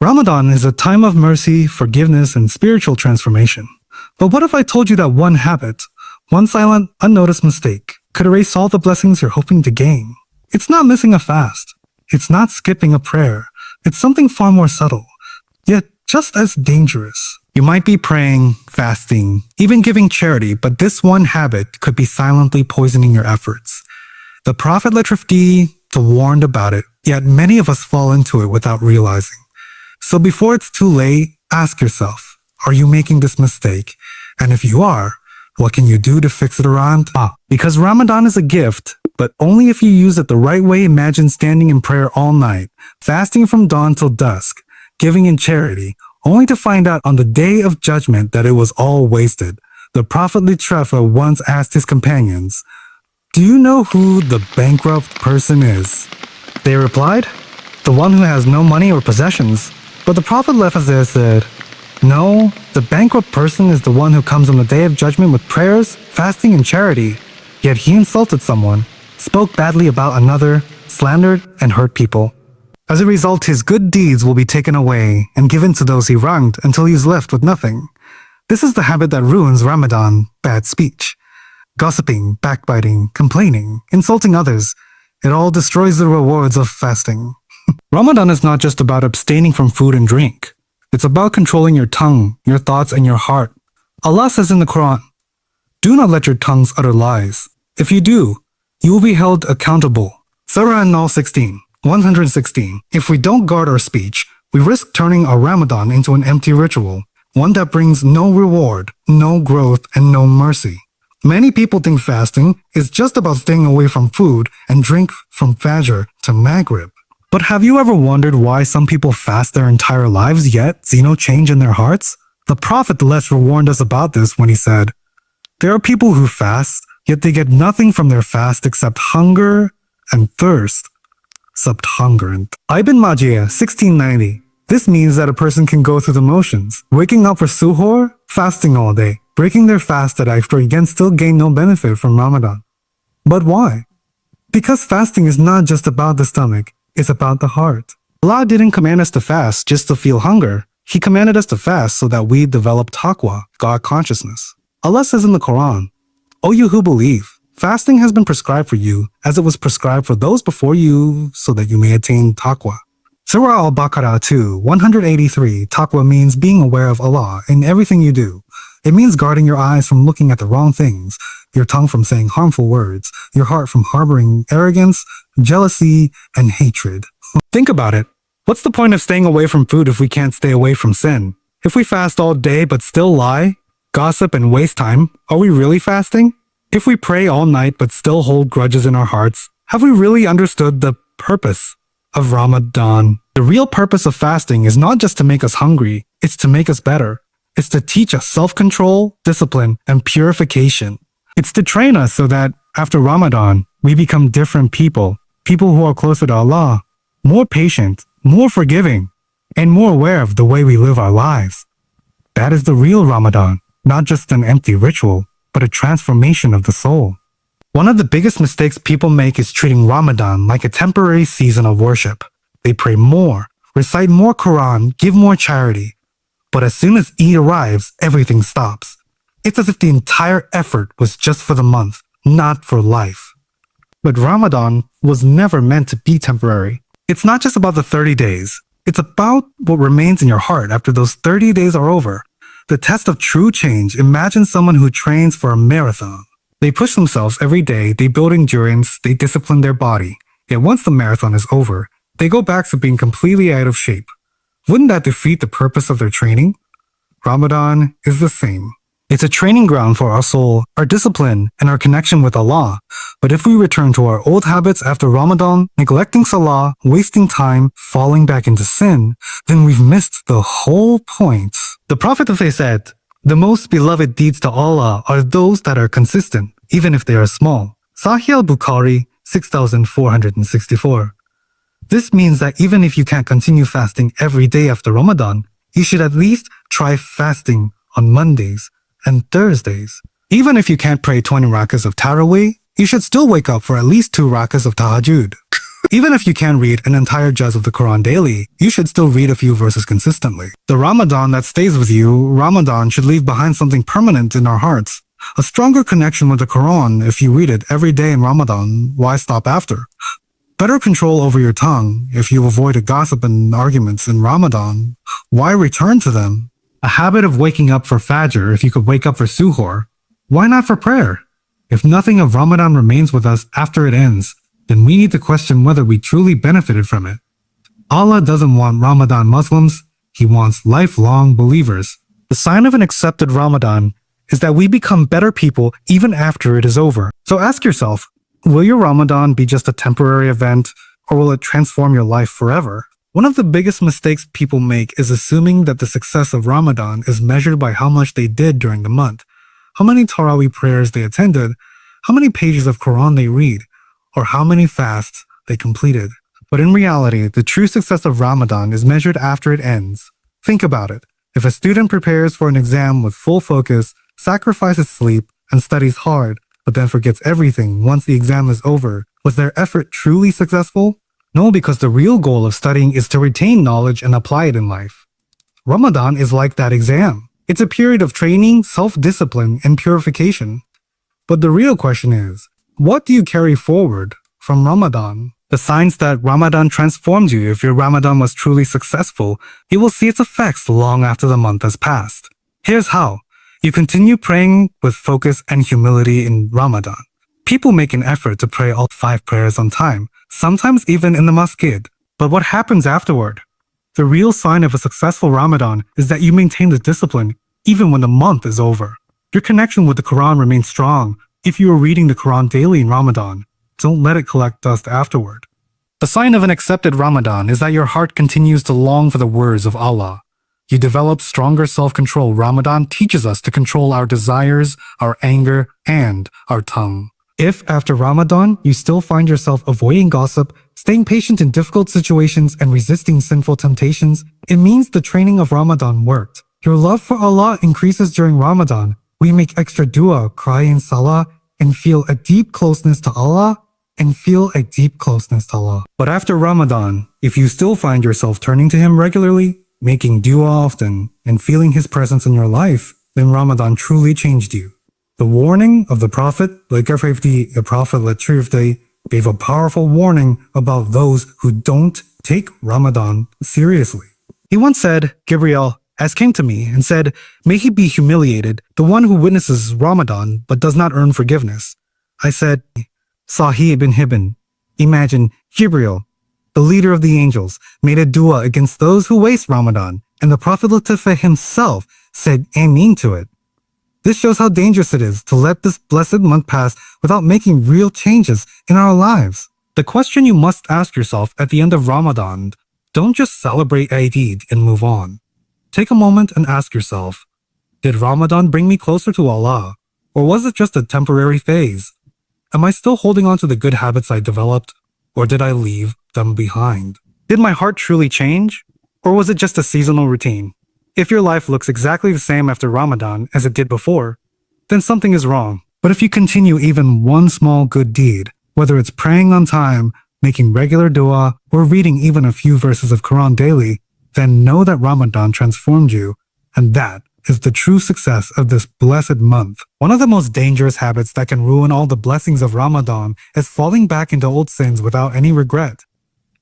Ramadan is a time of mercy, forgiveness, and spiritual transformation. But what if I told you that one habit, one silent, unnoticed mistake, could erase all the blessings you're hoping to gain? It's not missing a fast. It's not skipping a prayer. It's something far more subtle, yet just as dangerous. You might be praying, fasting, even giving charity, but this one habit could be silently poisoning your efforts. The Prophet warned about it, yet many of us fall into it without realizing. So before it's too late, ask yourself, are you making this mistake? And if you are, what can you do to fix it around? Because Ramadan is a gift, but only if you use it the right way. Imagine standing in prayer all night, fasting from dawn till dusk, giving in charity, only to find out on the day of judgment that it was all wasted. The Prophet once asked his companions, "Do you know who the bankrupt person is?" They replied, "The one who has no money or possessions." But the Prophet said, "No, the bankrupt person is the one who comes on the day of judgment with prayers, fasting, and charity. Yet he insulted someone, spoke badly about another, slandered, and hurt people. As a result, his good deeds will be taken away and given to those he wronged until he is left with nothing." This is the habit that ruins Ramadan: bad speech. Gossiping, backbiting, complaining, insulting others. It all destroys the rewards of fasting. Ramadan is not just about abstaining from food and drink. It's about controlling your tongue, your thoughts, and your heart. Allah says in the Quran, "Do not let your tongues utter lies. If you do, you will be held accountable." Surah An-Nahl 116. If we don't guard our speech, we risk turning our Ramadan into an empty ritual, one that brings no reward, no growth, and no mercy. Many people think fasting is just about staying away from food and drink from Fajr to Maghrib. But have you ever wondered why some people fast their entire lives yet see no change in their hearts? The Prophet warned us about this when he said, "There are people who fast, yet they get nothing from their fast except hunger and thirst." Ibn Majah 1690. This means that a person can go through the motions, waking up for suhoor, fasting all day, breaking their fast at iftar, again still gain no benefit from Ramadan. But why? Because fasting is not just about the stomach, it's about the heart. Allah didn't command us to fast just to feel hunger. He commanded us to fast so that we develop taqwa, God consciousness. Allah says in the Quran, "O you who believe, fasting has been prescribed for you as it was prescribed for those before you so that you may attain taqwa." Surah Al-Baqarah 183. Taqwa means being aware of Allah in everything you do. It means guarding your eyes from looking at the wrong things, your tongue from saying harmful words, your heart from harboring arrogance, jealousy, and hatred. Think about it. What's the point of staying away from food if we can't stay away from sin? If we fast all day but still lie, gossip, and waste time, are we really fasting? If we pray all night but still hold grudges in our hearts, have we really understood the purpose of Ramadan? The real purpose of fasting is not just to make us hungry, it's to make us better. It's to teach us self-control, discipline, and purification. It's to train us so that after Ramadan, we become different people who are closer to Allah, more patient, more forgiving, and more aware of the way we live our lives. That is the real Ramadan, not just an empty ritual, but a transformation of the soul. One of the biggest mistakes people make is treating Ramadan like a temporary season of worship. They pray more, recite more Quran, give more charity. But as soon as Eid arrives, everything stops. It's as if the entire effort was just for the month, not for life. But Ramadan was never meant to be temporary. It's not just about the 30 days. It's about what remains in your heart after those 30 days are over. The test of true change. Imagine someone who trains for a marathon. They push themselves every day, they build endurance, they discipline their body. Yet once the marathon is over, they go back to being completely out of shape. Wouldn't that defeat the purpose of their training? Ramadan is the same. It's a training ground for our soul, our discipline, and our connection with Allah. But if we return to our old habits after Ramadan, neglecting salah, wasting time, falling back into sin, then we've missed the whole point. The Prophet said, "The most beloved deeds to Allah are those that are consistent, even if they are small." Sahih al-Bukhari 6464. This means that even if you can't continue fasting every day after Ramadan, you should at least try fasting on Mondays and Thursdays. Even if you can't pray 20 rakas of Taraweeh, you should still wake up for at least 2 rakas of Tahajjud. Even if you can't read an entire juz of the Quran daily, you should still read a few verses consistently. The Ramadan that stays with you, Ramadan should leave behind something permanent in our hearts. A stronger connection with the Quran if you read it every day in Ramadan, why stop after? Better control over your tongue if you avoid gossip and arguments in Ramadan, why return to them? A habit of waking up for Fajr if you could wake up for Suhoor, why not for prayer? If nothing of Ramadan remains with us after it ends, then we need to question whether we truly benefited from it. Allah doesn't want Ramadan Muslims, He wants lifelong believers. The sign of an accepted Ramadan is that we become better people even after it is over. So ask yourself, will your Ramadan be just a temporary event, or will it transform your life forever? One of the biggest mistakes people make is assuming that the success of Ramadan is measured by how much they did during the month, how many Taraweeh prayers they attended, how many pages of Quran they read, or how many fasts they completed. But in reality, the true success of Ramadan is measured after it ends. Think about it. If a student prepares for an exam with full focus, sacrifices sleep, and studies hard, but then forgets everything once the exam is over, was their effort truly successful? No, because the real goal of studying is to retain knowledge and apply it in life. Ramadan is like that exam. It's a period of training, self-discipline, and purification. But the real question is, what do you carry forward from Ramadan? The signs that Ramadan transformed you. If your Ramadan was truly successful, you will see its effects long after the month has passed. Here's how. You continue praying with focus and humility in Ramadan. People make an effort to pray all 5 prayers on time, sometimes even in the masjid. But what happens afterward? The real sign of a successful Ramadan is that you maintain the discipline even when the month is over. Your connection with the Quran remains strong. If you are reading the Quran daily in Ramadan, don't let it collect dust afterward. The sign of an accepted Ramadan is that your heart continues to long for the words of Allah. You develop stronger self-control. Ramadan teaches us to control our desires, our anger, and our tongue. If after Ramadan you still find yourself avoiding gossip, staying patient in difficult situations, and resisting sinful temptations, it means the training of Ramadan worked. Your love for Allah increases during Ramadan. We make extra dua, cry in salah, and feel a deep closeness to Allah. But after Ramadan, if you still find yourself turning to Him regularly, making dua often, and feeling His presence in your life, then Ramadan truly changed you. The warning of the Prophet, the Prophet gave a powerful warning about those who don't take Ramadan seriously. He once said, Gabriel has came to me and said, may he be humiliated, the one who witnesses Ramadan but does not earn forgiveness. I said, Sahih ibn Hibban, imagine Gabriel, the leader of the angels, made a dua against those who waste Ramadan, and the Prophet himself said Ameen to it. This shows how dangerous it is to let this blessed month pass without making real changes in our lives. The question you must ask yourself at the end of Ramadan, don't just celebrate Eid and move on. Take a moment and ask yourself, did Ramadan bring me closer to Allah, or was it just a temporary phase? Am I still holding on to the good habits I developed, or did I leave them behind? Did my heart truly change, or was it just a seasonal routine? If your life looks exactly the same after Ramadan as it did before, then something is wrong. But if you continue even one small good deed, whether it's praying on time, making regular dua, or reading even a few verses of Quran daily, then know that Ramadan transformed you, and that is the true success of this blessed month. One of the most dangerous habits that can ruin all the blessings of Ramadan is falling back into old sins without any regret.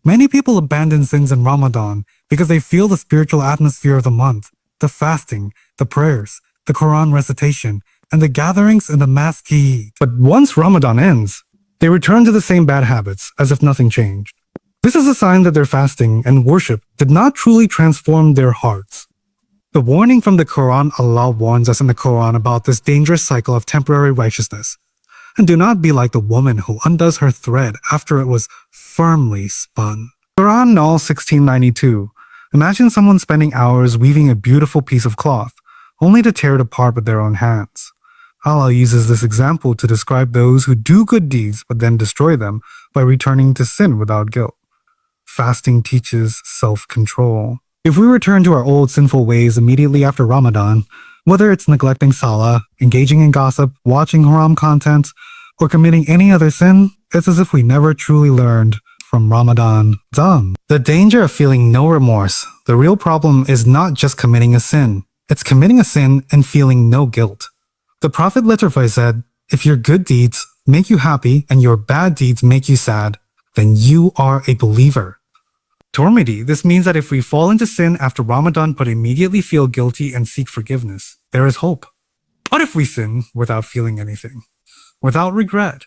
Many people abandon sins in Ramadan because they feel the spiritual atmosphere of the month, the fasting, the prayers, the Quran recitation, and the gatherings in the masjid. But once Ramadan ends, they return to the same bad habits as if nothing changed. This is a sign that their fasting and worship did not truly transform their hearts. The warning from the Quran, Allah warns us in the Quran about this dangerous cycle of temporary righteousness. And do not be like the woman who undoes her thread after it was firmly spun. Quran Al 1692. Imagine someone spending hours weaving a beautiful piece of cloth, only to tear it apart with their own hands. Allah uses this example to describe those who do good deeds but then destroy them by returning to sin without guilt. Fasting teaches self-control. If we return to our old sinful ways immediately after Ramadan, whether it's neglecting salah, engaging in gossip, watching haram content, or committing any other sin, it's as if we never truly learned from Ramadan done. The danger of feeling no remorse. The real problem is not just committing a sin. It's committing a sin and feeling no guilt. The Prophet literally said, if your good deeds make you happy and your bad deeds make you sad, then you are a believer. Tormidi, this means that if we fall into sin after Ramadan but immediately feel guilty and seek forgiveness, there is hope. But if we sin without feeling anything, without regret,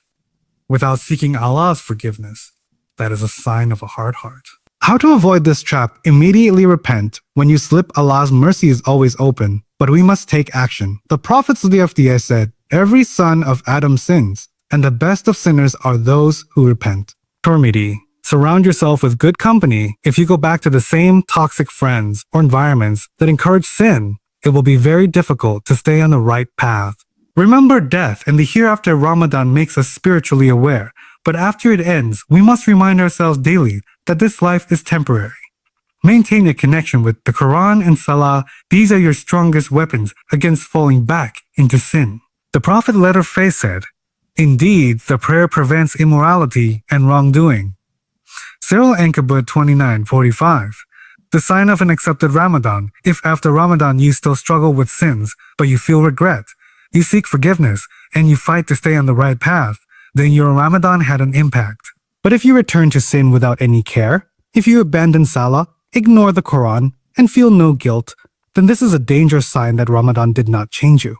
without seeking Allah's forgiveness, that is a sign of a hard heart. How to avoid this trap? Immediately repent. When you slip, Allah's mercy is always open, but we must take action. The Prophet ﷺ said, every son of Adam sins, and the best of sinners are those who repent. Tormidi, surround yourself with good company. If you go back to the same toxic friends or environments that encourage sin, it will be very difficult to stay on the right path. Remember death and the hereafter. Ramadan makes us spiritually aware, but after it ends, we must remind ourselves daily that this life is temporary. Maintain a connection with the Quran and Salah. These are your strongest weapons against falling back into sin. The Prophet literally said, indeed, the prayer prevents immorality and wrongdoing. Surah Ankabut 29:45. The sign of an accepted Ramadan. If after Ramadan you still struggle with sins, but you feel regret, you seek forgiveness, and you fight to stay on the right path, then your Ramadan had an impact. But if you return to sin without any care, if you abandon Salah, ignore the Quran, and feel no guilt, then this is a dangerous sign that Ramadan did not change you.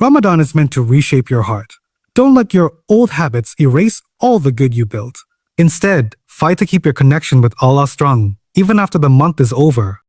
Ramadan is meant to reshape your heart. Don't let your old habits erase all the good you built. Instead, fight to keep your connection with Allah strong, even after the month is over.